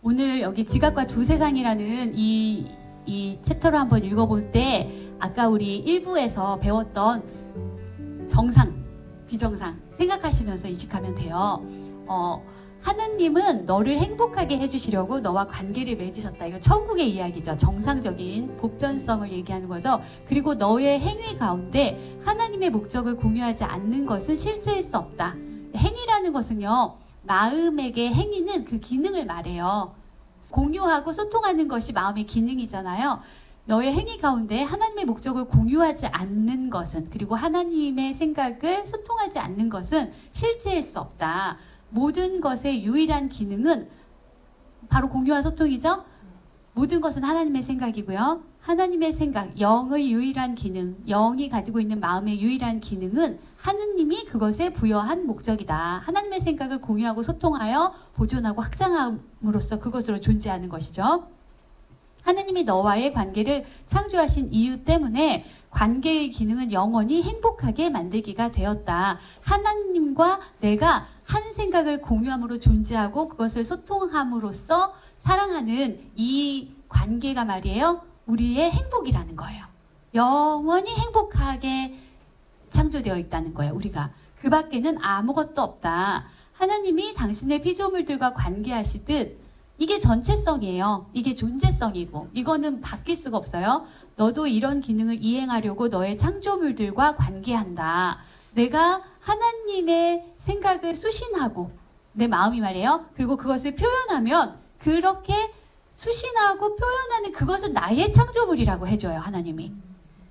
오늘 여기 지각과 두 세상이라는 이 챕터를 한번 읽어볼 때 아까 우리 1부에서 배웠던 정상, 비정상 생각하시면서 인식하면 돼요. 하느님은 너를 행복하게 해주시려고 너와 관계를 맺으셨다. 이거 천국의 이야기죠. 정상적인 보편성을 얘기하는 거죠. 그리고 너의 행위 가운데 하나님의 목적을 공유하지 않는 것은 실제일 수 없다. 행위라는 것은요, 마음에게 행위는 그 기능을 말해요. 공유하고 소통하는 것이 마음의 기능이잖아요. 너의 행위 가운데 하나님의 목적을 공유하지 않는 것은, 그리고 하나님의 생각을 소통하지 않는 것은 실제일 수 없다. 모든 것의 유일한 기능은 바로 공유와 소통이죠. 모든 것은 하나님의 생각이고요. 하나님의 생각, 영의 유일한 기능, 영이 가지고 있는 마음의 유일한 기능은 하느님이 그것에 부여한 목적이다. 하나님의 생각을 공유하고 소통하여 보존하고 확장함으로써 그것으로 존재하는 것이죠. 하느님이 너와의 관계를 창조하신 이유 때문에 관계의 기능은 영원히 행복하게 만들기가 되었다. 하나님과 내가 한 생각을 공유함으로 존재하고 그것을 소통함으로써 사랑하는 이 관계가 말이에요. 우리의 행복이라는 거예요. 영원히 행복하게 창조되어 있다는 거예요. 우리가. 그 밖에는 아무것도 없다. 하나님이 당신의 피조물들과 관계하시듯 이게 전체성이에요. 이게 존재성이고 이거는 바뀔 수가 없어요. 너도 이런 기능을 이행하려고 너의 창조물들과 관계한다. 내가 하나님의 생각을 수신하고 내 마음이 말이에요. 그리고 그것을 표현하면 그렇게 수신하고 표현하는 그것은 나의 창조물이라고 해줘요. 하나님이.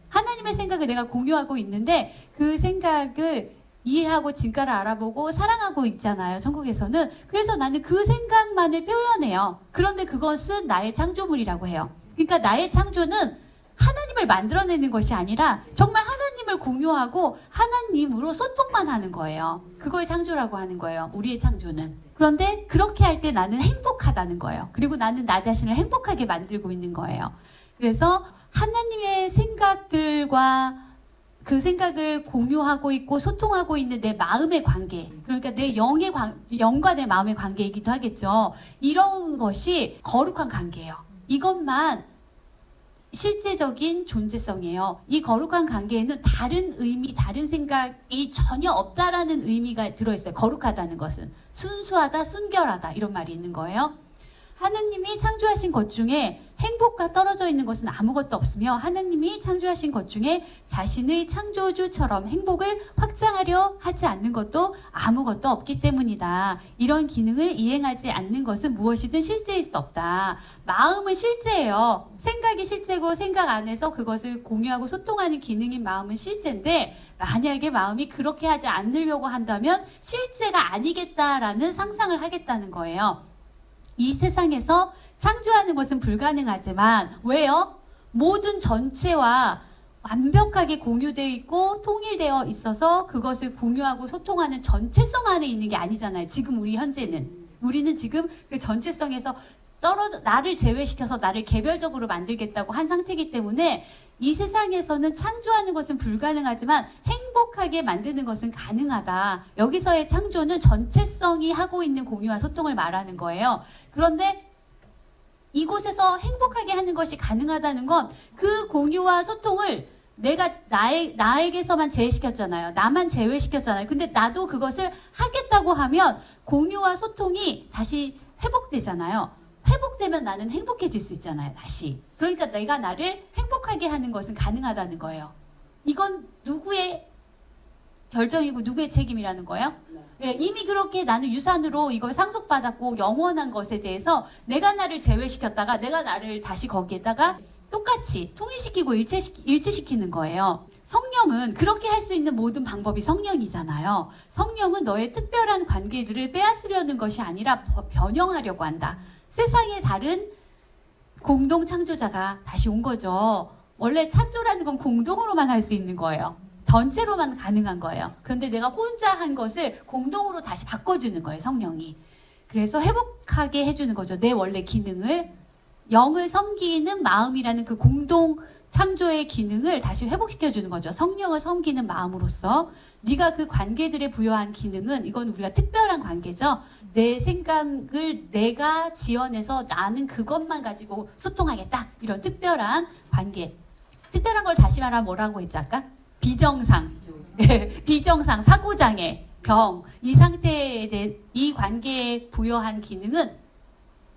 하나님의 생각을 내가 공유하고 있는데 그 생각을 이해하고 진가를 알아보고 사랑하고 있잖아요. 천국에서는. 그래서 나는 그 생각만을 표현해요. 그런데 그것은 나의 창조물이라고 해요. 그러니까 나의 창조는 하나님을 만들어내는 것이 아니라 정말 하나님을 공유하고 하나님으로 소통만 하는 거예요. 그걸 창조라고 하는 거예요. 우리의 창조는. 그런데 그렇게 할 때 나는 행복하다는 거예요. 그리고 나는 나 자신을 행복하게 만들고 있는 거예요. 그래서 하나님의 생각들과 그 생각을 공유하고 있고 소통하고 있는 내 마음의 관계, 그러니까 내 영과 내 마음의 관계이기도 하겠죠. 이런 것이 거룩한 관계예요. 이것만 실제적인 존재성이에요. 이 거룩한 관계에는 다른 의미, 다른 생각이 전혀 없다라는 의미가 들어있어요. 거룩하다는 것은 순수하다, 순결하다 이런 말이 있는 거예요. 하느님이 창조하신 것 중에 행복과 떨어져 있는 것은 아무것도 없으며 하느님이 창조하신 것 중에 자신의 창조주처럼 행복을 확장하려 하지 않는 것도 아무것도 없기 때문이다. 이런 기능을 이행하지 않는 것은 무엇이든 실제일 수 없다. 마음은 실제예요. 생각이 실제고 생각 안에서 그것을 공유하고 소통하는 기능인 마음은 실제인데 만약에 마음이 그렇게 하지 않으려고 한다면 실제가 아니겠다라는 상상을 하겠다는 거예요. 이 세상에서 창조하는 것은 불가능하지만 왜요? 모든 전체와 완벽하게 공유되어 있고 통일되어 있어서 그것을 공유하고 소통하는 전체성 안에 있는 게 아니잖아요. 지금 우리 현재는. 우리는 지금 그 전체성에서 나를 제외시켜서 나를 개별적으로 만들겠다고 한 상태이기 때문에 이 세상에서는 창조하는 것은 불가능하지만 행복하게 만드는 것은 가능하다. 여기서의 창조는 전체성이 하고 있는 공유와 소통을 말하는 거예요. 그런데 이곳에서 행복하게 하는 것이 가능하다는 건 그 공유와 소통을 내가 나에게서만 제외시켰잖아요. 나만 제외시켰잖아요. 근데 나도 그것을 하겠다고 하면 공유와 소통이 다시 회복되잖아요. 회복되면 나는 행복해질 수 있잖아요. 다시. 그러니까 내가 나를 행복하게 하는 것은 가능하다는 거예요. 이건 누구의 결정이고 누구의 책임이라는 거예요? 네, 이미 그렇게 나는 유산으로 이걸 상속받았고 영원한 것에 대해서 내가 나를 제외시켰다가 내가 나를 다시 거기에다가 똑같이 통일시키고 일치시키는 거예요. 성령은 그렇게 할 수 있는 모든 방법이 성령이잖아요. 성령은 너의 특별한 관계들을 빼앗으려는 것이 아니라 변형하려고 한다. 세상에 다른 공동 창조자가 다시 온 거죠. 원래 창조라는 건 공동으로만 할 수 있는 거예요. 전체로만 가능한 거예요. 그런데 내가 혼자 한 것을 공동으로 다시 바꿔주는 거예요. 성령이. 그래서 회복하게 해주는 거죠. 내 원래 기능을. 영을 섬기는 마음이라는 그 공동 창조의 기능을 다시 회복시켜주는 거죠. 성령을 섬기는 마음으로써 네가 그 관계들에 부여한 기능은 이건 우리가 특별한 관계죠. 내 생각을 내가 지어내서 나는 그것만 가지고 소통하겠다. 이런 특별한 관계. 특별한 걸 다시 말하면 뭐라고 했지 아까? 비정상. 비정상, 사고장애, 병. 이 상태에 대해 이 관계에 부여한 기능은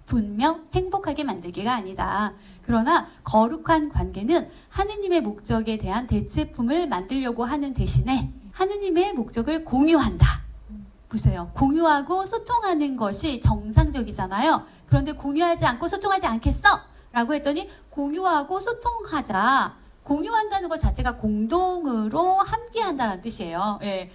분명 행복하게 만들기가 아니다. 그러나 거룩한 관계는 하느님의 목적에 대한 대체품을 만들려고 하는 대신에 하느님의 목적을 공유한다. 보세요. 공유하고 소통하는 것이 정상적이잖아요. 그런데 공유하지 않고 소통하지 않겠어? 라고 했더니 공유하고 소통하자. 공유한다는 것 자체가 공동으로 함께한다는 뜻이에요. 예.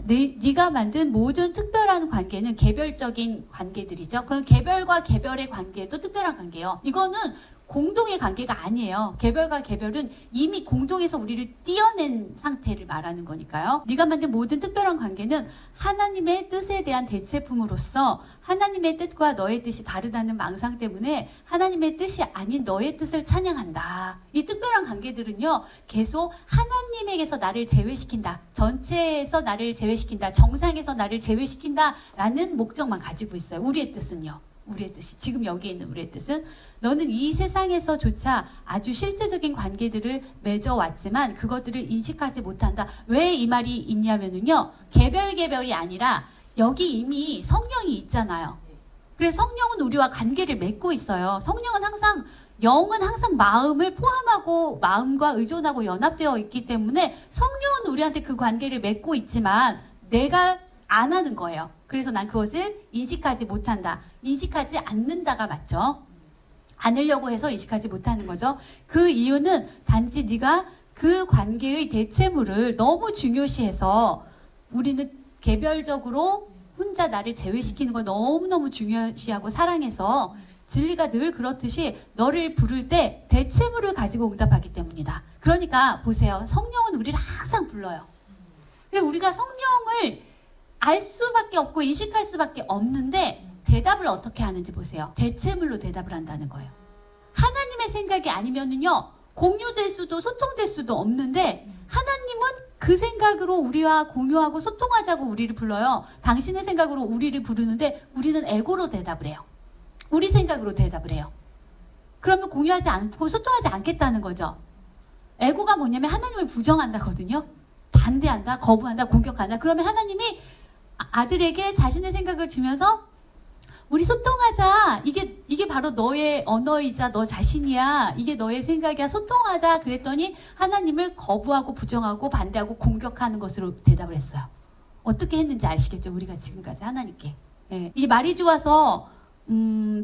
네가 만든 모든 특별한 관계는 개별적인 관계들이죠. 그럼 개별과 개별의 관계도 특별한 관계예요. 이거는 공동의 관계가 아니에요. 개별과 개별은 이미 공동에서 우리를 띄어낸 상태를 말하는 거니까요. 네가 만든 모든 특별한 관계는 하나님의 뜻에 대한 대체품으로서 하나님의 뜻과 너의 뜻이 다르다는 망상 때문에 하나님의 뜻이 아닌 너의 뜻을 찬양한다. 이 특별한 관계들은요. 계속 하나님에게서 나를 제외시킨다. 전체에서 나를 제외시킨다. 정상에서 나를 제외시킨다. 라는 목적만 가지고 있어요. 우리의 뜻은요. 우리의 뜻이 지금 여기에 있는 우리의 뜻은 너는 이 세상에서조차 아주 실제적인 관계들을 맺어왔지만 그것들을 인식하지 못한다. 왜 이 말이 있냐면요. 개별이 아니라 여기 이미 성령이 있잖아요. 그래서 성령은 우리와 관계를 맺고 있어요. 성령은 항상 영은 항상 마음을 포함하고 마음과 의존하고 연합되어 있기 때문에 성령은 우리한테 그 관계를 맺고 있지만 내가 안 하는 거예요. 그래서 난 그것을 인식하지 못한다. 인식하지 않는다가 맞죠. 않으려고 해서 인식하지 못하는 거죠. 그 이유는 단지 네가 그 관계의 대체물을 너무 중요시해서 우리는 개별적으로 혼자 나를 제외시키는 걸 너무너무 중요시하고 사랑해서 진리가 늘 그렇듯이 너를 부를 때 대체물을 가지고 응답하기 때문이다. 그러니까 보세요. 성령은 우리를 항상 불러요. 그래서 우리가 성령을 알 수밖에 없고 인식할 수밖에 없는데 대답을 어떻게 하는지 보세요. 대체물로 대답을 한다는 거예요. 하나님의 생각이 아니면은요 공유될 수도 소통될 수도 없는데 하나님은 그 생각으로 우리와 공유하고 소통하자고 우리를 불러요. 당신의 생각으로 우리를 부르는데 우리는 에고로 대답을 해요. 우리 생각으로 대답을 해요. 그러면 공유하지 않고 소통하지 않겠다는 거죠. 에고가 뭐냐면 하나님을 부정한다거든요. 반대한다, 거부한다, 공격한다. 그러면 하나님이 아들에게 자신의 생각을 주면서 우리 소통하자. 이게 바로 너의 언어이자 너 자신이야. 이게 너의 생각이야. 소통하자. 그랬더니 하나님을 거부하고 부정하고 반대하고 공격하는 것으로 대답을 했어요. 어떻게 했는지 아시겠죠? 우리가 지금까지 하나님께. 예. 이게 말이 좋아서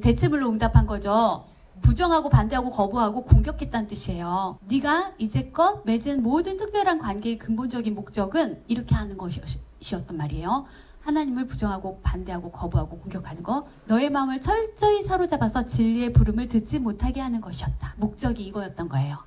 대체물로 응답한 거죠. 부정하고 반대하고 거부하고 공격했다는 뜻이에요. 네가 이제껏 맺은 모든 특별한 관계의 근본적인 목적은 이렇게 하는 것이었단 말이에요. 하나님을 부정하고 반대하고 거부하고 공격하는 거, 너의 마음을 철저히 사로잡아서 진리의 부름을 듣지 못하게 하는 것이었다. 목적이 이거였던 거예요.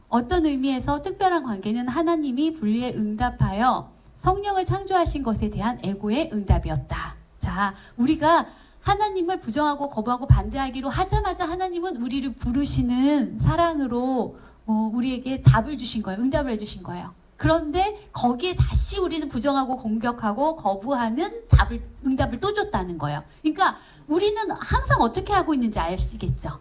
어떤 의미에서 특별한 관계는 하나님이 분리에 응답하여 성령을 창조하신 것에 대한 에고의 응답이었다. 자, 우리가 하나님을 부정하고 거부하고 반대하기로 하자마자 하나님은 우리를 부르시는 사랑으로 우리에게 답을 주신 거예요. 응답을 해주신 거예요. 그런데 거기에 다시 우리는 부정하고 공격하고 거부하는 응답을 또 줬다는 거예요. 그러니까 우리는 항상 어떻게 하고 있는지 아시겠죠?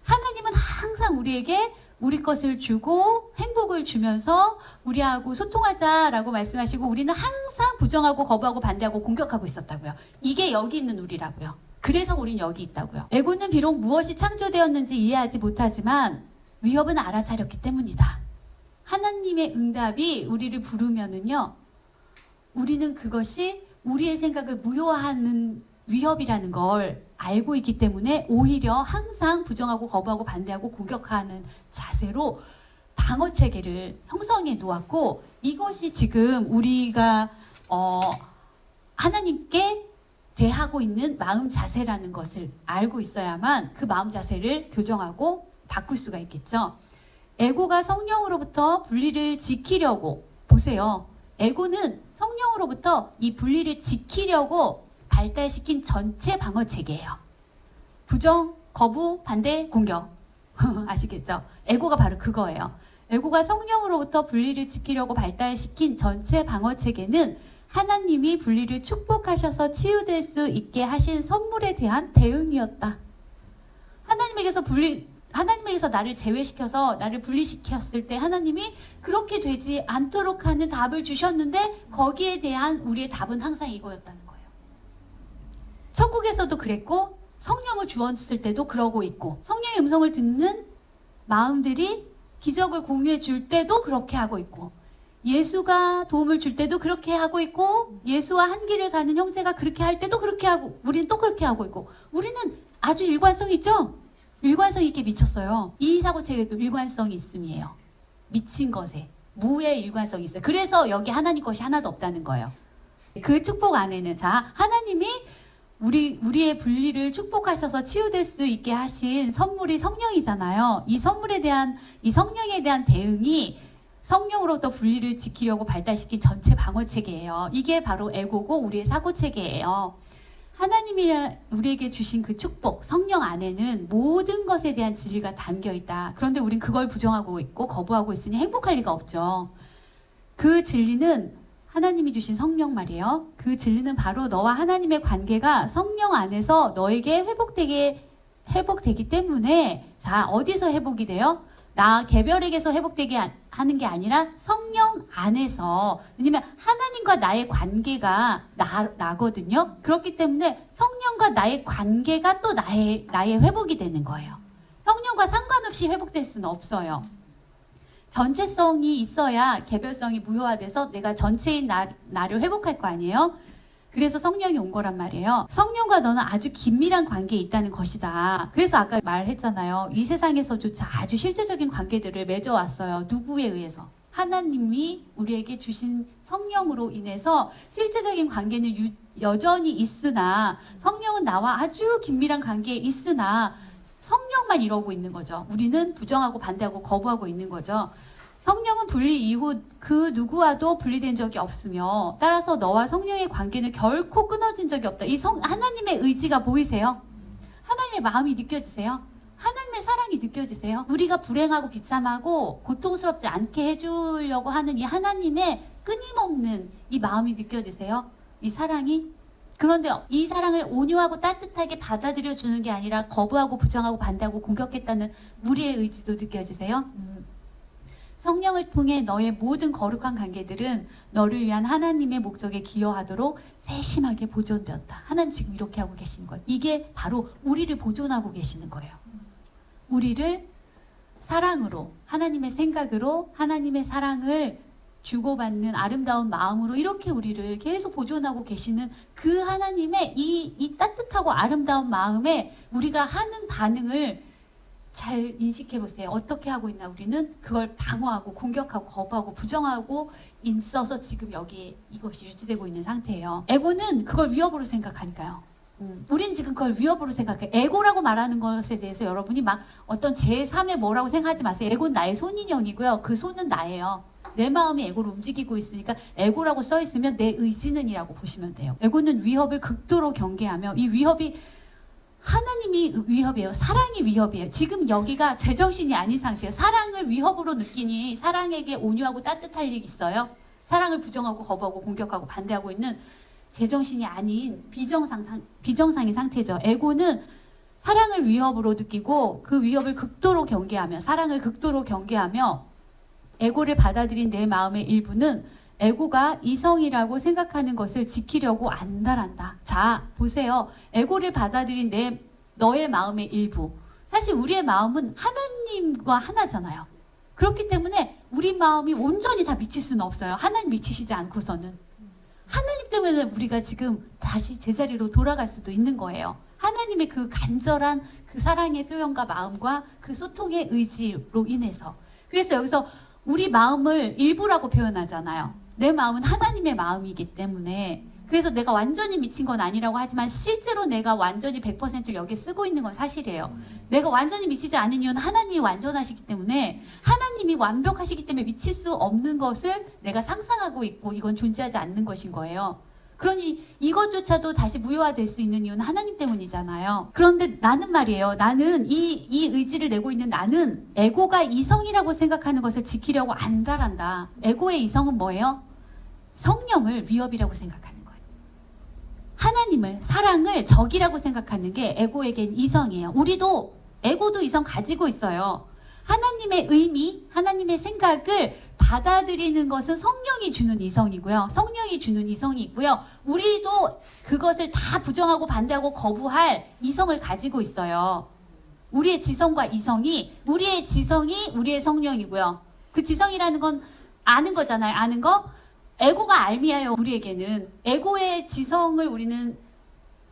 하나님은 항상 우리에게 우리 것을 주고 행복을 주면서 우리하고 소통하자라고 말씀하시고 우리는 항상 부정하고 거부하고 반대하고 공격하고 있었다고요. 이게 여기 있는 우리라고요. 그래서 우린 여기 있다고요. 에고는 비록 무엇이 창조되었는지 이해하지 못하지만 위협은 알아차렸기 때문이다. 하나님의 응답이 우리를 부르면은요, 우리는 그것이 우리의 생각을 무효화하는 위협이라는 걸 알고 있기 때문에 오히려 항상 부정하고 거부하고 반대하고 공격하는 자세로 방어 체계를 형성해 놓았고, 이것이 지금 우리가 하나님께 대하고 있는 마음 자세라는 것을 알고 있어야만 그 마음 자세를 교정하고 바꿀 수가 있겠죠. 에고가 성령으로부터 분리를 지키려고, 보세요. 에고는 성령으로부터 이 분리를 지키려고 발달시킨 전체 방어 체계예요. 부정, 거부, 반대, 공격. 아시겠죠? 에고가 바로 그거예요. 에고가 성령으로부터 분리를 지키려고 발달시킨 전체 방어 체계는 하나님이 분리를 축복하셔서 치유될 수 있게 하신 선물에 대한 대응이었다. 하나님에게서 나를 제외시켜서 나를 분리시켰을 때 하나님이 그렇게 되지 않도록 하는 답을 주셨는데 거기에 대한 우리의 답은 항상 이거였다는 거예요. 천국에서도 그랬고 성령을 주었을 때도 그러고 있고 성령의 음성을 듣는 마음들이 기적을 공유해 줄 때도 그렇게 하고 있고 예수가 도움을 줄 때도 그렇게 하고 있고 예수와 한 길을 가는 형제가 그렇게 할 때도 그렇게 하고 우리는 또 그렇게 하고 있고 우리는 아주 일관성 있죠? 일관성 있게 미쳤어요. 이 사고체계도 일관성이 있음이에요. 미친 것에 무의 일관성이 있어요. 그래서 여기 하나님 것이 하나도 없다는 거예요. 그 축복 안에는 하나님이 우리의 분리를 축복하셔서 치유될 수 있게 하신 선물이 성령이잖아요. 이 성령에 대한 대응이 성령으로부터 분리를 지키려고 발달시킨 전체 방어 체계예요. 이게 바로 에고고 우리의 사고 체계예요. 하나님이 우리에게 주신 그 축복, 성령 안에는 모든 것에 대한 진리가 담겨 있다. 그런데 우린 그걸 부정하고 있고 거부하고 있으니 행복할 리가 없죠. 그 진리는 하나님이 주신 성령 말이에요. 그 진리는 바로 너와 하나님의 관계가 성령 안에서 너에게 회복되기 때문에 어디서 회복이 돼요? 나 개별에게서 회복되게 하는 게 아니라 성령 안에서. 왜냐면 하나님과 나의 관계가 나거든요. 그렇기 때문에 성령과 나의 관계가 또 나의 회복이 되는 거예요. 성령과 상관없이 회복될 수는 없어요. 전체성이 있어야 개별성이 무효화돼서 내가 전체인 나를 회복할 거 아니에요? 그래서 성령이 온 거란 말이에요. 성령과 너는 아주 긴밀한 관계에 있다는 것이다. 그래서 아까 말했잖아요. 이 세상에서조차 아주 실제적인 관계들을 맺어왔어요. 누구에 의해서? 하나님이 우리에게 주신 성령으로 인해서 실제적인 관계는 여전히 있으나 성령은 나와 아주 긴밀한 관계에 있으나 성령만 이러고 있는 거죠. 우리는 부정하고 반대하고 거부하고 있는 거죠. 성령은 분리 이후 그 누구와도 분리된 적이 없으며 따라서 너와 성령의 관계는 결코 끊어진 적이 없다. 하나님의 의지가 보이세요? 하나님의 마음이 느껴지세요? 하나님의 사랑이 느껴지세요? 우리가 불행하고 비참하고 고통스럽지 않게 해주려고 하는 이 하나님의 끊임없는 이 마음이 느껴지세요? 이 사랑이? 그런데 이 사랑을 온유하고 따뜻하게 받아들여 주는 게 아니라 거부하고 부정하고 반대하고 공격했다는 우리의 의지도 느껴지세요? 성령을 통해 너의 모든 거룩한 관계들은 너를 위한 하나님의 목적에 기여하도록 세심하게 보존되었다. 하나님 지금 이렇게 하고 계시는 거예요. 이게 바로 우리를 보존하고 계시는 거예요. 우리를 사랑으로, 하나님의 생각으로, 하나님의 사랑을 주고받는 아름다운 마음으로 이렇게 우리를 계속 보존하고 계시는 그 하나님의 이 따뜻하고 아름다운 마음에 우리가 하는 반응을 잘 인식해 보세요. 어떻게 하고 있나 우리는? 그걸 방어하고 공격하고 거부하고 부정하고 있어서 지금 여기 이것이 유지되고 있는 상태예요. 에고는 그걸 위협으로 생각하니까요. 우린 지금 그걸 위협으로 생각해. 에고라고 말하는 것에 대해서 여러분이 막 어떤 제3의 뭐라고 생각하지 마세요. 에고는 나의 손인형이고요. 그 손은 나예요. 내 마음이 에고를 움직이고 있으니까 에고라고 써 있으면 내 의지는 이라고 보시면 돼요. 에고는 위협을 극도로 경계하며 이 위협이 하나님이 위협이에요. 사랑이 위협이에요. 지금 여기가 제정신이 아닌 상태예요. 사랑을 위협으로 느끼니 사랑에게 온유하고 따뜻할 일이 있어요? 사랑을 부정하고 거부하고 공격하고 반대하고 있는 제정신이 아닌 비정상인 상태죠. 에고는 사랑을 위협으로 느끼고 그 위협을 극도로 경계하며 사랑을 극도로 경계하며 에고를 받아들인 내 마음의 일부는 에고가 이성이라고 생각하는 것을 지키려고 안달한다. 자, 보세요. 에고를 받아들인 너의 마음의 일부. 사실 우리의 마음은 하나님과 하나잖아요. 그렇기 때문에 우리 마음이 온전히 다 미칠 수는 없어요. 하나님 미치시지 않고서는. 하나님 때문에 우리가 지금 다시 제자리로 돌아갈 수도 있는 거예요. 하나님의 그 간절한 그 사랑의 표현과 마음과 그 소통의 의지로 인해서. 그래서 여기서 우리 마음을 일부라고 표현하잖아요. 내 마음은 하나님의 마음이기 때문에. 그래서 내가 완전히 미친 건 아니라고 하지만 실제로 내가 완전히 100%를 여기에 쓰고 있는 건 사실이에요. 내가 완전히 미치지 않은 이유는 하나님이 완전하시기 때문에 하나님이 완벽하시기 때문에 미칠 수 없는 것을 내가 상상하고 있고 이건 존재하지 않는 것인 거예요. 그러니 이것조차도 다시 무효화될 수 있는 이유는 하나님 때문이잖아요. 그런데 나는 말이에요. 나는 이 의지를 내고 있는 나는 에고가 이성이라고 생각하는 것을 지키려고 안달한다. 에고의 이성은 뭐예요? 성령을 위협이라고 생각하는 거예요. 하나님을, 사랑을 적이라고 생각하는 게 에고에겐 이성이에요. 우리도 에고도 이성 가지고 있어요. 하나님의 의미, 하나님의 생각을 받아들이는 것은 성령이 주는 이성이고요. 성령이 주는 이성이 있고요. 우리도 그것을 다 부정하고 반대하고 거부할 이성을 가지고 있어요. 우리의 지성과 이성이, 우리의 지성이 우리의 성령이고요. 그 지성이라는 건 아는 거잖아요. 아는 거. 에고가 알미예요. 우리에게는. 에고의 지성을 우리는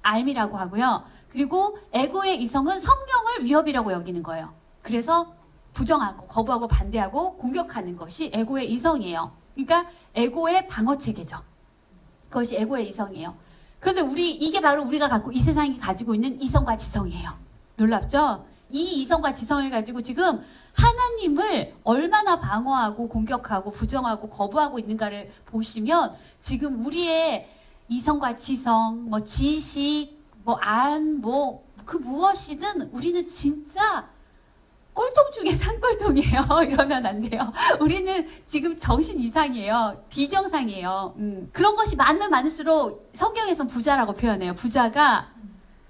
알미라고 하고요. 그리고 에고의 이성은 성령을 위협이라고 여기는 거예요. 그래서 부정하고 거부하고 반대하고 공격하는 것이 에고의 이성이에요. 그러니까 에고의 방어 체계죠. 그것이 에고의 이성이에요. 그런데 이게 바로 우리가 갖고 이 세상이 가지고 있는 이성과 지성이에요. 놀랍죠? 이 이성과 지성을 가지고 지금 하나님을 얼마나 방어하고 공격하고 부정하고 거부하고 있는가를 보시면 지금 우리의 이성과 지성, 지식, 그 무엇이든 우리는 진짜 꼴통 중에 산꼴통이에요. 이러면 안 돼요. 우리는 지금 정신 이상이에요. 비정상이에요. 그런 것이 많으면 많을수록 성경에선 부자라고 표현해요. 부자가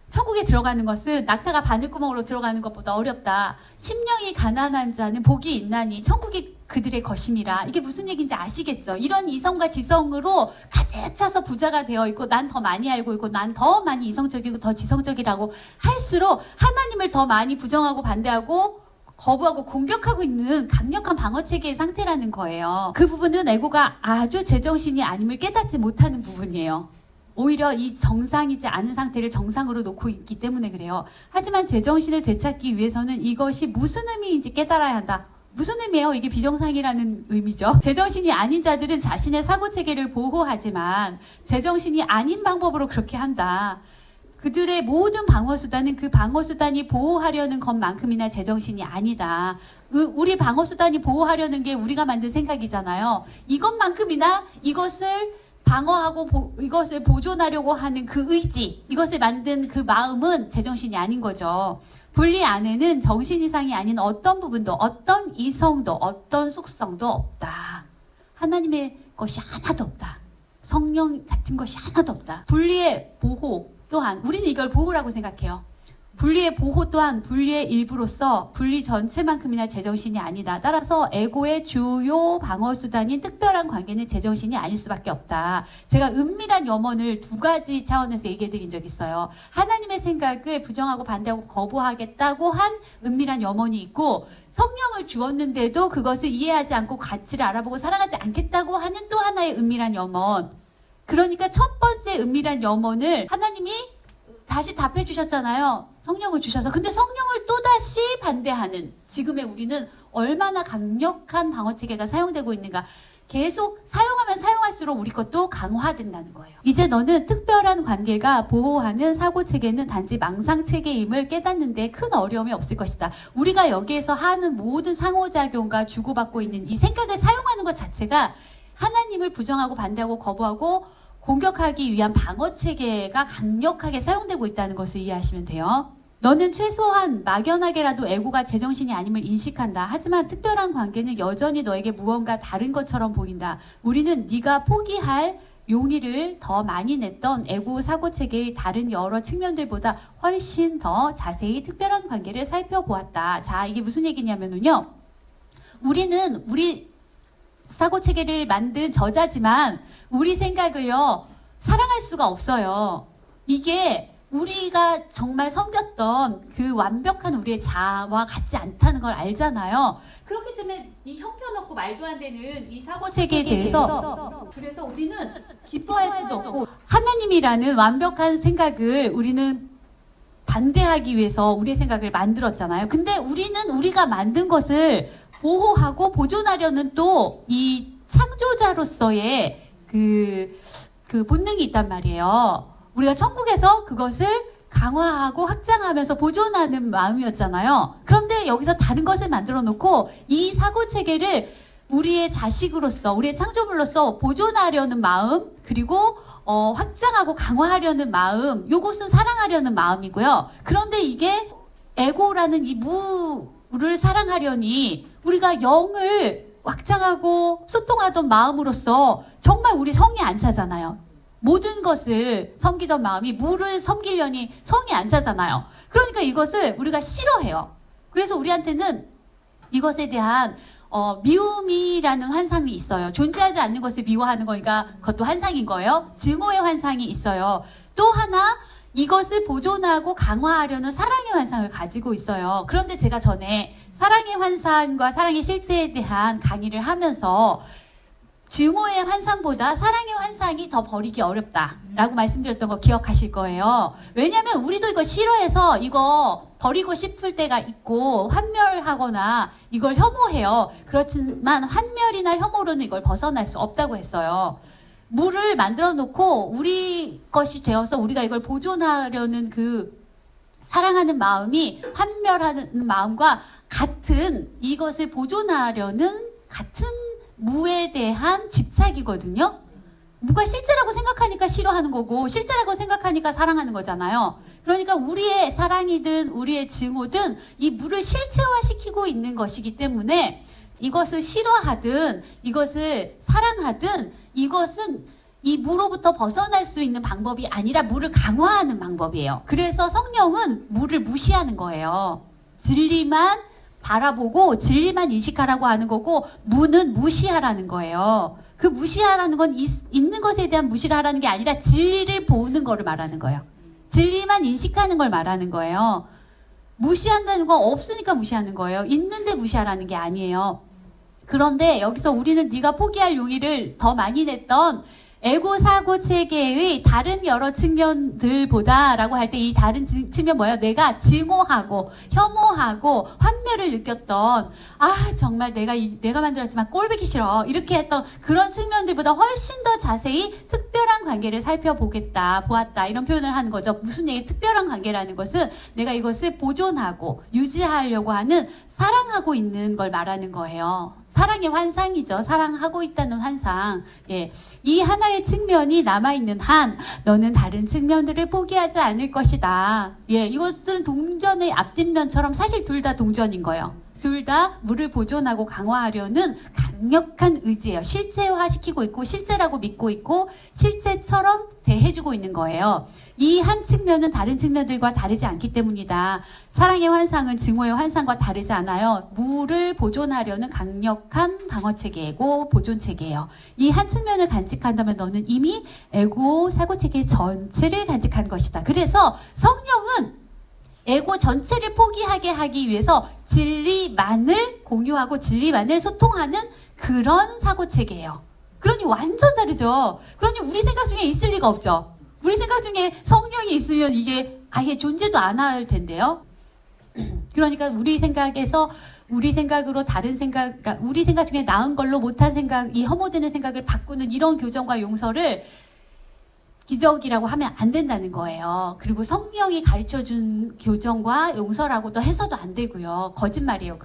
천국에 들어가는 것은 낙타가 바늘구멍으로 들어가는 것보다 어렵다. 심령이 가난한 자는 복이 있나니 천국이 그들의 것임이라. 이게 무슨 얘기인지 아시겠죠? 이런 이성과 지성으로 가득 차서 부자가 되어 있고 난 더 많이 알고 있고 난 더 많이 이성적이고 더 지성적이라고 할수록 하나님을 더 많이 부정하고 반대하고 거부하고 공격하고 있는 강력한 방어체계의 상태라는 거예요. 그 부분은 에고가 아주 제정신이 아님을 깨닫지 못하는 부분이에요. 오히려 이 정상이지 않은 상태를 정상으로 놓고 있기 때문에 그래요. 하지만 제정신을 되찾기 위해서는 이것이 무슨 의미인지 깨달아야 한다. 무슨 의미예요? 이게 비정상이라는 의미죠. 제정신이 아닌 자들은 자신의 사고체계를 보호하지만 제정신이 아닌 방법으로 그렇게 한다. 그들의 모든 방어수단은 그 방어수단이 보호하려는 것만큼이나 제정신이 아니다. 우리 방어수단이 보호하려는 게 우리가 만든 생각이잖아요. 이것만큼이나 이것을 방어하고 이것을 보존하려고 하는 그 의지, 이것을 만든 그 마음은 제정신이 아닌 거죠. 분리 안에는 정신 이상이 아닌 어떤 부분도, 어떤 이성도, 어떤 속성도 없다. 하나님의 것이 하나도 없다. 성령 같은 것이 하나도 없다. 분리의 보호 또한 우리는 이걸 보호라고 생각해요. 분리의 보호 또한 분리의 일부로서 분리 전체만큼이나 제정신이 아니다. 따라서 에고의 주요 방어수단인 특별한 관계는 제정신이 아닐 수밖에 없다. 제가 은밀한 염원을 두 가지 차원에서 얘기해드린 적이 있어요. 하나님의 생각을 부정하고 반대하고 거부하겠다고 한 은밀한 염원이 있고 성령을 주었는데도 그것을 이해하지 않고 가치를 알아보고 사랑하지 않겠다고 하는 또 하나의 은밀한 염원. 그러니까 첫 번째 은밀한 염원을 하나님이 다시 답해 주셨잖아요. 성령을 주셔서. 근데 성령을 또다시 반대하는 지금의 우리는 얼마나 강력한 방어체계가 사용되고 있는가. 계속 사용하면 사용할수록 우리 것도 강화된다는 거예요. 이제 너는 특별한 관계가 보호하는 사고체계는 단지 망상체계임을 깨닫는데 큰 어려움이 없을 것이다. 우리가 여기에서 하는 모든 상호작용과 주고받고 있는 이 생각을 사용하는 것 자체가 하나님을 부정하고 반대하고 거부하고 공격하기 위한 방어체계가 강력하게 사용되고 있다는 것을 이해하시면 돼요. 너는 최소한 막연하게라도 에고가 제정신이 아님을 인식한다. 하지만 특별한 관계는 여전히 너에게 무언가 다른 것처럼 보인다. 우리는 네가 포기할 용의를 더 많이 냈던 에고 사고체계의 다른 여러 측면들보다 훨씬 더 자세히 특별한 관계를 살펴보았다. 자, 이게 무슨 얘기냐면요. 우리는 우리 사고체계를 만든 저자지만 우리 생각을요 사랑할 수가 없어요. 이게 우리가 정말 섬겼던 그 완벽한 우리의 자아와 같지 않다는 걸 알잖아요. 그렇기 때문에 이 형편없고 말도 안 되는 이 사고체계에 대해서 그래서 우리는 기뻐할 수도 없고 하나님이라는 완벽한 생각을 우리는 반대하기 위해서 우리의 생각을 만들었잖아요. 근데 우리는 우리가 만든 것을 보호하고 보존하려는 또 이 창조자로서의 그 본능이 있단 말이에요. 우리가 천국에서 그것을 강화하고 확장하면서 보존하는 마음이었잖아요. 그런데 여기서 다른 것을 만들어 놓고 이 사고 체계를 우리의 자식으로서, 우리의 창조물로서 보존하려는 마음, 그리고 확장하고 강화하려는 마음, 요것은 사랑하려는 마음이고요. 그런데 이게 에고라는 이 무를 사랑하려니 우리가 영을 확장하고 소통하던 마음으로서 정말 우리 성이 안 차잖아요. 모든 것을 섬기던 마음이 무를 섬기려니 성이 안 차잖아요. 그러니까 이것을 우리가 싫어해요. 그래서 우리한테는 이것에 대한 미움이라는 환상이 있어요. 존재하지 않는 것을 미워하는 거니까 그것도 환상인 거예요. 증오의 환상이 있어요. 또 하나 이것을 보존하고 강화하려는 사랑의 환상을 가지고 있어요. 그런데 제가 전에 사랑의 환상과 사랑의 실제에 대한 강의를 하면서 증오의 환상보다 사랑의 환상이 더 버리기 어렵다라고 말씀드렸던 거 기억하실 거예요. 왜냐하면 우리도 이거 싫어해서 이거 버리고 싶을 때가 있고 환멸하거나 이걸 혐오해요. 그렇지만 환멸이나 혐오로는 이걸 벗어날 수 없다고 했어요. 물을 만들어 놓고 우리 것이 되어서 우리가 이걸 보존하려는 그 사랑하는 마음이 환멸하는 마음과 같은, 이것을 보존하려는 같은 무에 대한 집착이거든요. 무가 실제라고 생각하니까 싫어하는 거고 실제라고 생각하니까 사랑하는 거잖아요. 그러니까 우리의 사랑이든 우리의 증오든 이 무를 실체화시키고 있는 것이기 때문에 이것을 싫어하든 이것을 사랑하든 이것은 이 무로부터 벗어날 수 있는 방법이 아니라 무를 강화하는 방법이에요. 그래서 성령은 무를 무시하는 거예요. 진리만 바라보고 진리만 인식하라고 하는 거고 무는 무시하라는 거예요. 그 무시하라는 건 있는 것에 대한 무시를 하라는 게 아니라 진리를 보는 거를 말하는 거예요. 진리만 인식하는 걸 말하는 거예요. 무시한다는 건 없으니까 무시하는 거예요. 있는데 무시하라는 게 아니에요. 그런데 여기서 우리는 네가 포기할 용의를 더 많이 냈던 에고 사고 체계의 다른 여러 측면들보다 라고 할 때 이 다른 측면 뭐예요? 내가 증오하고 혐오하고 환멸을 느꼈던 정말 내가 만들었지만 꼴보기 싫어 이렇게 했던 그런 측면들보다 훨씬 더 자세히 특별한 관계를 보았다 이런 표현을 하는 거죠. 무슨 얘기? 특별한 관계라는 것은 내가 이것을 보존하고 유지하려고 하는 사랑하고 있는 걸 말하는 거예요. 사랑의 환상이죠. 사랑하고 있다는 환상. 예. 이 하나의 측면이 남아있는 한, 너는 다른 측면들을 포기하지 않을 것이다. 예. 이것은 동전의 앞뒷면처럼 사실 둘 다 동전인 거예요. 둘 다 물을 보존하고 강화하려는 강력한 의지예요. 실제화시키고 있고, 실제라고 믿고 있고, 실제처럼 대해주고 있는 거예요. 이 한 측면은 다른 측면들과 다르지 않기 때문이다. 사랑의 환상은 증오의 환상과 다르지 않아요. 무를 보존하려는 강력한 방어체계이고 보존체계예요. 이 한 측면을 간직한다면 너는 이미 에고 사고체계 전체를 간직한 것이다. 그래서 성령은 에고 전체를 포기하게 하기 위해서 진리만을 공유하고 진리만을 소통하는 그런 사고체계예요. 그러니 완전 다르죠. 그러니 우리 생각 중에 있을 리가 없죠. 우리 생각 중에 성령이 있으면 이게 아예 존재도 안 할 텐데요. 그러니까 우리 생각으로 다른 생각, 그러니까 우리 생각 중에 나은 걸로 못한 생각, 이 혐오되는 생각을 바꾸는 이런 교정과 용서를 기적이라고 하면 안 된다는 거예요. 그리고 성령이 가르쳐준 교정과 용서라고도 해서도 안 되고요. 거짓말이에요.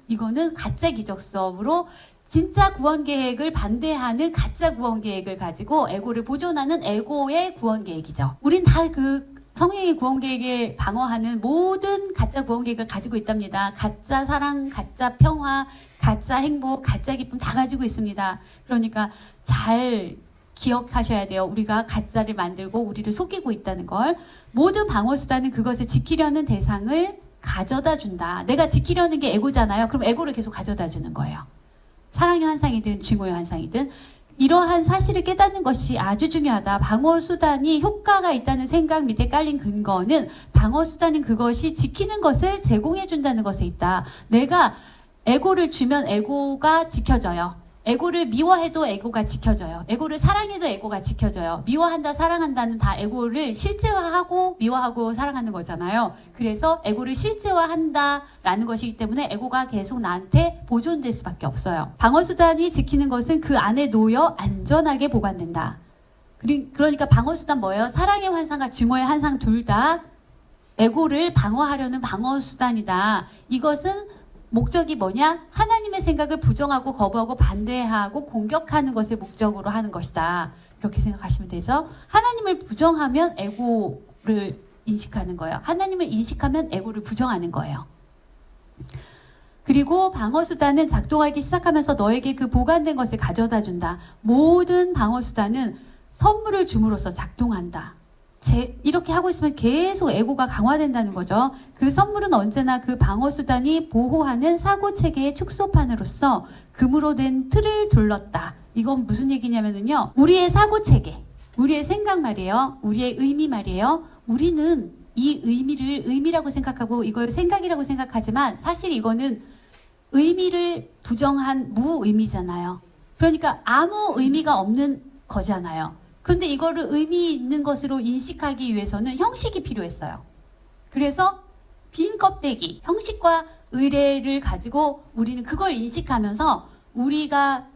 이거는 가짜 기적 수업으로 진짜 구원 계획을 반대하는 가짜 구원 계획을 가지고 에고를 보존하는 에고의 구원 계획이죠. 우린 다 성령의 구원 계획에 방어하는 모든 가짜 구원 계획을 가지고 있답니다. 가짜 사랑, 가짜 평화, 가짜 행복, 가짜 기쁨 다 가지고 있습니다. 그러니까 잘 기억하셔야 돼요. 우리가 가짜를 만들고 우리를 속이고 있다는 걸. 모든 방어 수단은 그것을 지키려는 대상을 가져다 준다. 내가 지키려는 게 에고잖아요. 그럼 에고를 계속 가져다 주는 거예요. 사랑의 환상이든 증오의 환상이든 이러한 사실을 깨닫는 것이 아주 중요하다. 방어수단이 효과가 있다는 생각 밑에 깔린 근거는 방어수단은 그것이 지키는 것을 제공해준다는 것에 있다. 내가 에고를 주면 에고가 지켜져요. 에고를 미워해도 에고가 지켜져요. 에고를 사랑해도 에고가 지켜져요. 미워한다, 사랑한다는 다 에고를 실제화하고 미워하고 사랑하는 거잖아요. 그래서 에고를 실제화한다라는 것이기 때문에 에고가 계속 나한테 보존될 수밖에 없어요. 방어수단이 지키는 것은 그 안에 놓여 안전하게 보관된다. 그러니까 방어수단 뭐예요? 사랑의 환상과 증오의 환상 둘 다 에고를 방어하려는 방어수단이다. 이것은 목적이 뭐냐? 하나님의 생각을 부정하고 거부하고 반대하고 공격하는 것을 목적으로 하는 것이다. 이렇게 생각하시면 되죠. 하나님을 부정하면 에고를 인식하는 거예요. 하나님을 인식하면 에고를 부정하는 거예요. 그리고 방어수단은 작동하기 시작하면서 너에게 그 보관된 것을 가져다 준다. 모든 방어수단은 선물을 줌으로써 작동한다. 이렇게 하고 있으면 계속 에고가 강화된다는 거죠. 그 선물은 언제나 그 방어수단이 보호하는 사고체계의 축소판으로서 금으로 된 틀을 둘렀다. 이건 무슨 얘기냐면요. 우리의 사고체계, 우리의 생각 말이에요. 우리의 의미 말이에요. 우리는 이 의미를 의미라고 생각하고 이걸 생각이라고 생각하지만 사실 이거는 의미를 부정한 무의미잖아요. 그러니까 아무 의미가 없는 거잖아요. 그런데 이거를 의미 있는 것으로 인식하기 위해서는 형식이 필요했어요. 그래서 빈 껍데기, 형식과 의례를 가지고 우리는 그걸 인식하면서 우리가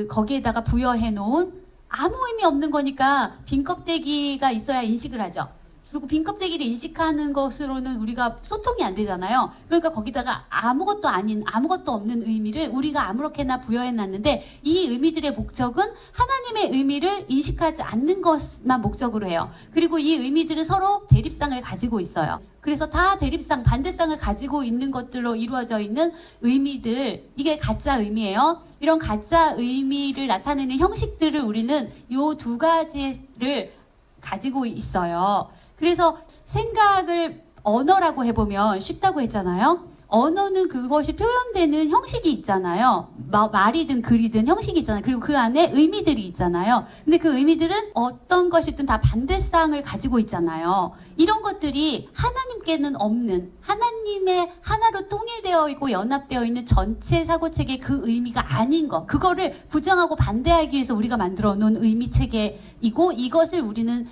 거기에다가 부여해 놓은 아무 의미 없는 거니까 빈 껍데기가 있어야 인식을 하죠. 그리고 빈 껍데기를 인식하는 것으로는 우리가 소통이 안 되잖아요. 그러니까 거기다가 아무것도 아닌, 아무것도 없는 의미를 우리가 아무렇게나 부여해 놨는데 이 의미들의 목적은 하나님의 의미를 인식하지 않는 것만 목적으로 해요. 그리고 이 의미들은 서로 대립상을 가지고 있어요. 그래서 다 대립상, 반대상을 가지고 있는 것들로 이루어져 있는 의미들, 이게 가짜 의미예요. 이런 가짜 의미를 나타내는 형식들을 우리는 요 두 가지를 가지고 있어요. 그래서 생각을 언어라고 해보면 쉽다고 했잖아요. 언어는 그것이 표현되는 형식이 있잖아요. 말이든 글이든 형식이 있잖아요. 그리고 그 안에 의미들이 있잖아요. 근데 그 의미들은 어떤 것이든 다 반대상을 가지고 있잖아요. 이런 것들이 하나님께는 없는, 하나님의 하나로 통일되어 있고 연합되어 있는 전체 사고체계 그 의미가 아닌 것. 그거를 부정하고 반대하기 위해서 우리가 만들어 놓은 의미체계이고 이것을 우리는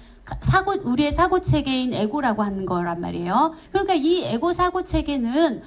우리의 사고체계인 에고라고 하는 거란 말이에요. 그러니까 이 에고 사고체계는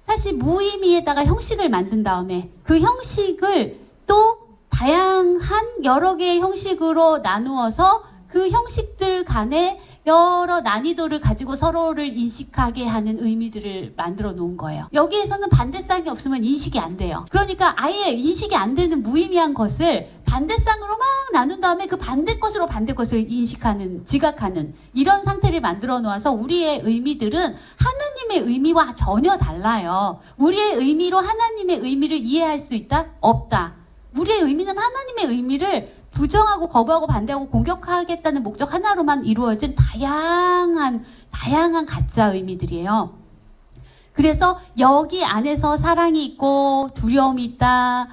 사실 무의미에다가 형식을 만든 다음에 그 형식을 또 다양한 여러 개의 형식으로 나누어서 그 형식들 간에 여러 난이도를 가지고 서로를 인식하게 하는 의미들을 만들어 놓은 거예요. 여기에서는 반대쌍이 없으면 인식이 안 돼요. 그러니까 아예 인식이 안 되는 무의미한 것을 반대쌍으로 막 나눈 다음에 그 반대 것으로 반대 것을 인식하는, 지각하는 이런 상태를 만들어 놓아서 우리의 의미들은 하나님의 의미와 전혀 달라요. 우리의 의미로 하나님의 의미를 이해할 수 있다? 없다. 우리의 의미는 하나님의 의미를 부정하고 거부하고 반대하고 공격하겠다는 목적 하나로만 이루어진 다양한 가짜 의미들이에요. 그래서 여기 안에서 사랑이 있고 두려움이 있다,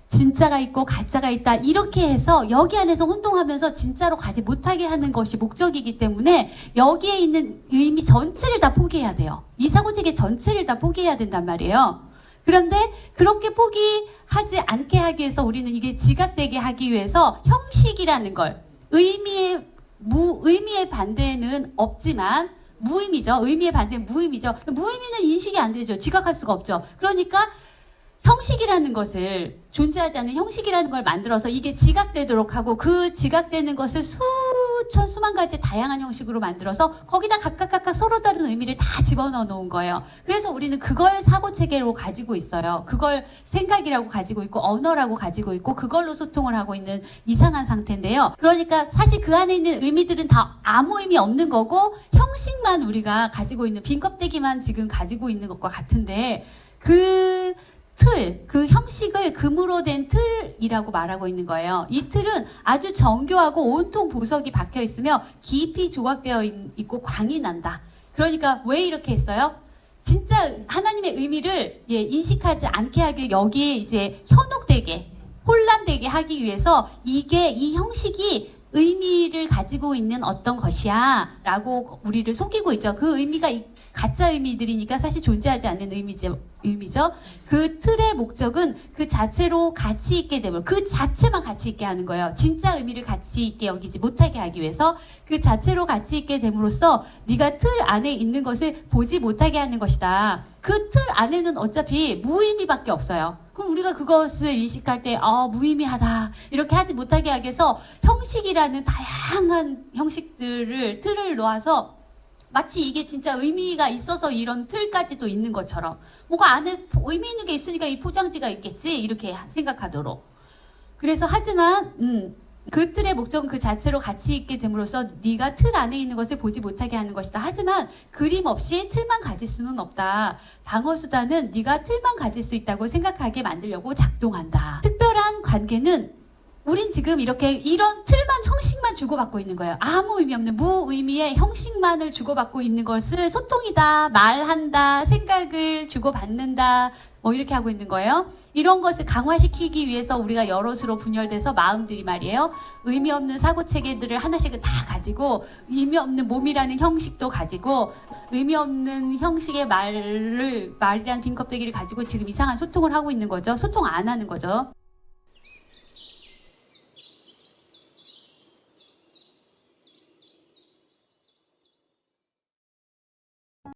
진짜가 있고 가짜가 있다, 이렇게 해서 여기 안에서 혼동하면서 진짜로 가지 못하게 하는 것이 목적이기 때문에 여기에 있는 의미 전체를 다 포기해야 돼요. 이 사고체계 전체를 다 포기해야 된단 말이에요. 그런데 그렇게 포기하지 않게 하기 위해서 우리는 이게 지각되게 하기 위해서 형식이라는 걸, 의미의 반대는 없지만 무의미죠. 의미의 반대는 무의미죠. 무의미는 인식이 안 되죠. 지각할 수가 없죠. 그러니까 형식이라는 것을, 존재하지 않는 형식이라는 걸 만들어서 이게 지각되도록 하고 그 지각되는 것을 수만 가지 다양한 형식으로 만들어서 거기다 각각 서로 다른 의미를 다 집어넣어 놓은 거예요. 그래서 우리는 그걸 사고체계로 가지고 있어요. 그걸 생각이라고 가지고 있고 언어라고 가지고 있고 그걸로 소통을 하고 있는 이상한 상태인데요. 그러니까 사실 그 안에 있는 의미들은 다 아무 의미 없는 거고 형식만 우리가 가지고 있는, 빈 껍데기만 지금 가지고 있는 것과 같은데 그 형식을 금으로 된 틀이라고 말하고 있는 거예요. 이 틀은 아주 정교하고 온통 보석이 박혀 있으며 깊이 조각되어 있고 광이 난다. 그러니까 왜 이렇게 했어요? 진짜 하나님의 의미를 인식하지 않게 하기, 여기에 이제 현혹되게, 혼란되게 하기 위해서 이 형식이 의미를 가지고 있는 어떤 것이야 라고 우리를 속이고 있죠. 그 의미가 가짜 의미들이니까 사실 존재하지 않는 의미죠. 그 틀의 목적은 그 자체로 가치 있게 되면 그 자체만 가치 있게 하는 거예요. 진짜 의미를 가치 있게 여기지 못하게 하기 위해서 그 자체로 가치 있게 됨으로써 네가 틀 안에 있는 것을 보지 못하게 하는 것이다. 그 틀 안에는 어차피 무의미밖에 없어요. 그럼 우리가 그것을 인식할 때 무의미하다 이렇게 하지 못하게 하기 위해서 형식이라는 다양한 형식들을 틀을 놓아서 마치 이게 진짜 의미가 있어서 이런 틀까지도 있는 것처럼 뭐가 안에 의미 있는 게 있으니까 이 포장지가 있겠지 이렇게 생각하도록. 그래서 하지만 그 틀의 목적은 그 자체로 가치 있게 됨으로써 네가 틀 안에 있는 것을 보지 못하게 하는 것이다. 하지만 그림 없이 틀만 가질 수는 없다. 방어수단은 네가 틀만 가질 수 있다고 생각하게 만들려고 작동한다. 특별한 관계는 우린 지금 이렇게 이런 틀만 형식만 주고받고 있는 거예요. 아무 의미 없는 무의미의 형식만을 주고받고 있는 것을 소통이다, 말한다, 생각을 주고받는다 뭐 이렇게 하고 있는 거예요. 이런 것을 강화시키기 위해서 우리가 여럿으로 분열돼서 마음들이 말이에요. 의미 없는 사고체계들을 하나씩은 다 가지고 의미 없는 몸이라는 형식도 가지고 의미 없는 형식의 말이라는 빈 껍데기를 가지고 지금 이상한 소통을 하고 있는 거죠. 소통 안 하는 거죠.